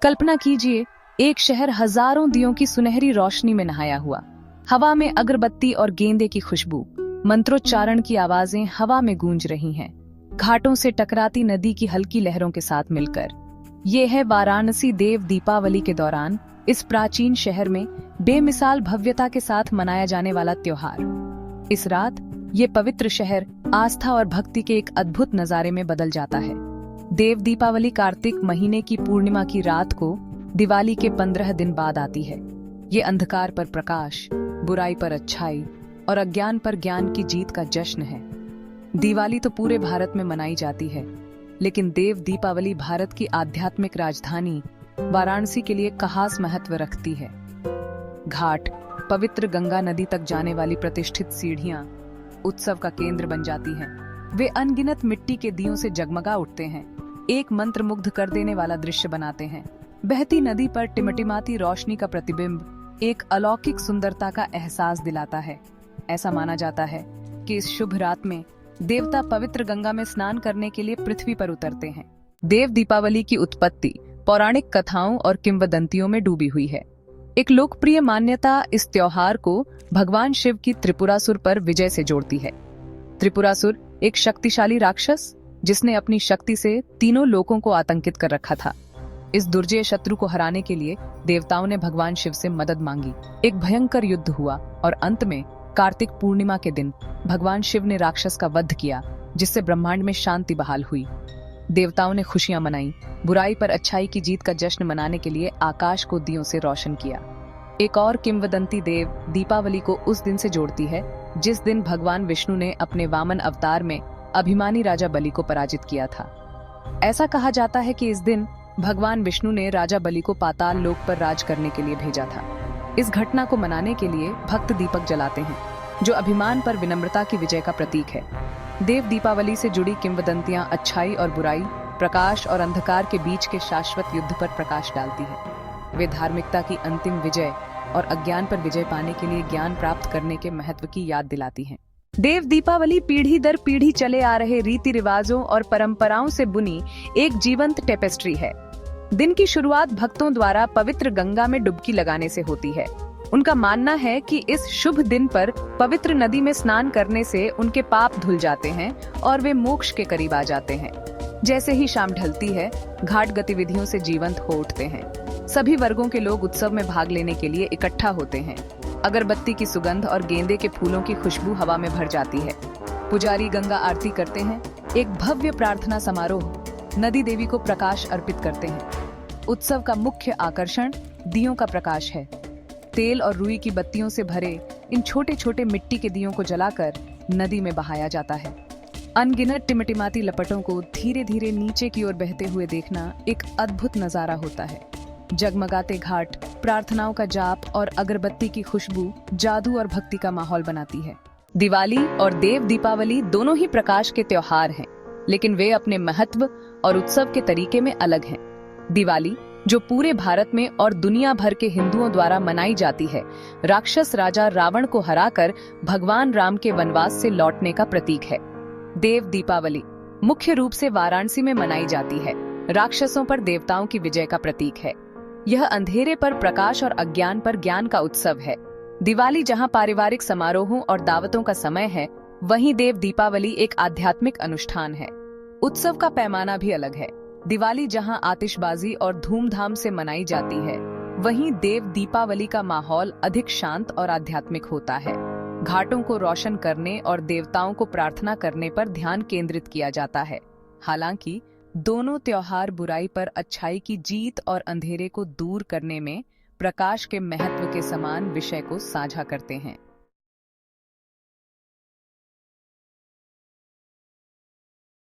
कल्पना कीजिए, एक शहर हजारों दियों की सुनहरी रोशनी में नहाया हुआ। हवा में अगरबत्ती और गेंदे की खुशबू, मंत्रोच्चारण की आवाजें हवा में गूंज रही हैं, घाटों से टकराती नदी की हल्की लहरों के साथ मिलकर। ये है वाराणसी देव दीपावली के दौरान इस प्राचीन शहर में बेमिसाल भव्यता के साथ मनाया जाने वाला त्योहार। इस रात ये पवित्र शहर आस्था और भक्ति के एक अद्भुत नजारे में बदल जाता है। देव दीपावली कार्तिक महीने की पूर्णिमा की रात को दिवाली के 15 दिन बाद आती है। ये अंधकार पर प्रकाश, बुराई पर अच्छाई और अज्ञान पर ज्ञान की जीत का जश्न है। दिवाली तो पूरे भारत में मनाई जाती है, लेकिन देव दीपावली भारत की आध्यात्मिक राजधानी वाराणसी के लिए खास महत्व रखती है। घाट, पवित्र गंगा नदी तक जाने वाली प्रतिष्ठित सीढ़ियां उत्सव का केंद्र बन जाती हैं। वे अनगिनत मिट्टी के दियों से जगमगा उठते हैं, एक मंत्रमुग्ध कर देने वाला दृश्य बनाते हैं। बहती नदी पर टिमटिमाती रोशनी का प्रतिबिंब एक अलौकिक सुंदरता का एहसास दिलाता है। ऐसा माना जाता है कि इस शुभ रात में देवता पवित्र गंगा में स्नान करने के लिए पृथ्वी पर उतरते हैं। देव दीपावली की उत्पत्ति पौराणिक कथाओं और किंवदंतियों में डूबी हुई है। एक लोकप्रिय मान्यता इस त्योहार को भगवान शिव की त्रिपुरासुर पर विजय से जोड़ती है। त्रिपुरासुर एक शक्तिशाली राक्षस जिसने अपनी शक्ति से तीनों लोकों को आतंकित कर रखा था। इस दुर्जय शत्रु को हराने के लिए देवताओं ने भगवान शिव से मदद मांगी। एक भयंकर युद्ध हुआ और अंत में कार्तिक पूर्णिमा के दिन भगवान शिव ने राक्षस का वध किया, जिससे ब्रह्मांड में शांति बहाल हुई। देवताओं ने खुशियां मनाई, बुराई पर अच्छाई की जीत का जश्न मनाने के लिए आकाश को दियों से रोशन किया। एक और किंवदंती देव दीपावली को उस दिन से जोड़ती है जिस दिन भगवान विष्णु ने अपने वामन अवतार में अभिमानी राजा बलि को पराजित किया था। ऐसा कहा जाता है कि इस दिन भगवान विष्णु ने राजा बलि को पाताल लोक पर राज करने के लिए भेजा था। इस घटना को मनाने के लिए भक्त दीपक जलाते हैं, जो अभिमान पर विनम्रता की विजय का प्रतीक है। देव दीपावली से जुड़ी किंवदंतियां अच्छाई और बुराई, प्रकाश और अंधकार के बीच के शाश्वत युद्ध पर प्रकाश डालती हैं। वे धार्मिकता की अंतिम विजय और अज्ञान पर विजय पाने के लिए ज्ञान प्राप्त करने के महत्व की याद दिलाती हैं। देव दीपावली पीढ़ी दर पीढ़ी चले आ रहे रीति रिवाजों और परंपराओं से बुनी एक जीवंत टेपेस्ट्री है। दिन की शुरुआत भक्तों द्वारा पवित्र गंगा में डुबकी लगाने से होती है। उनका मानना है कि इस शुभ दिन पर पवित्र नदी में स्नान करने से उनके पाप धुल जाते हैं और वे मोक्ष के करीब आ जाते हैं। जैसे ही शाम ढलती है, घाट गतिविधियों से जीवंत हो उठते हैं। सभी वर्गों के लोग उत्सव में भाग लेने के लिए इकट्ठा होते हैं। अगरबत्ती की सुगंध और गेंदे के फूलों की खुशबू हवा में भर जाती है। पुजारी गंगा आरती करते हैं। एक भव्य प्रार्थना समारोह नदी देवी को प्रकाश अर्पित करते हैं। उत्सव का मुख्य आकर्षण दियों का प्रकाश है। तेल और रुई की बत्तियों से भरे इन छोटे छोटे मिट्टी के दियों को जलाकर नदी में बहाया जाता है। अनगिनत टिमटिमाती लपटों को धीरे धीरे नीचे की ओर बहते हुए देखना एक अद्भुत नजारा होता है। जगमगाते घाट, प्रार्थनाओं का जाप और अगरबत्ती की खुशबू जादू और भक्ति का माहौल बनाती है। दिवाली और देव दीपावली दोनों ही प्रकाश के त्योहार हैं, लेकिन वे अपने महत्व और उत्सव के तरीके में अलग हैं। दिवाली, जो पूरे भारत में और दुनिया भर के हिंदुओं द्वारा मनाई जाती है, राक्षस राजा रावण को हराकर भगवान राम के वनवास से लौटने का प्रतीक है। देव दीपावली मुख्य रूप से वाराणसी में मनाई जाती है। राक्षसों पर देवताओं की विजय का प्रतीक है। यह अंधेरे पर प्रकाश और अज्ञान पर ज्ञान का उत्सव है। दिवाली जहां पारिवारिक समारोहों और दावतों का समय है, वहीं देव दीपावली एक आध्यात्मिक अनुष्ठान है। उत्सव का पैमाना भी अलग है। दिवाली जहां आतिशबाजी और धूमधाम से मनाई जाती है, वहीं देव दीपावली का माहौल अधिक शांत और आध्यात्मिक होता है। घाटों को रोशन करने और देवताओं को प्रार्थना करने पर ध्यान केंद्रित किया जाता है। हालांकि दोनों त्योहार बुराई पर अच्छाई की जीत और अंधेरे को दूर करने में प्रकाश के महत्व के समान विषय को साझा करते हैं।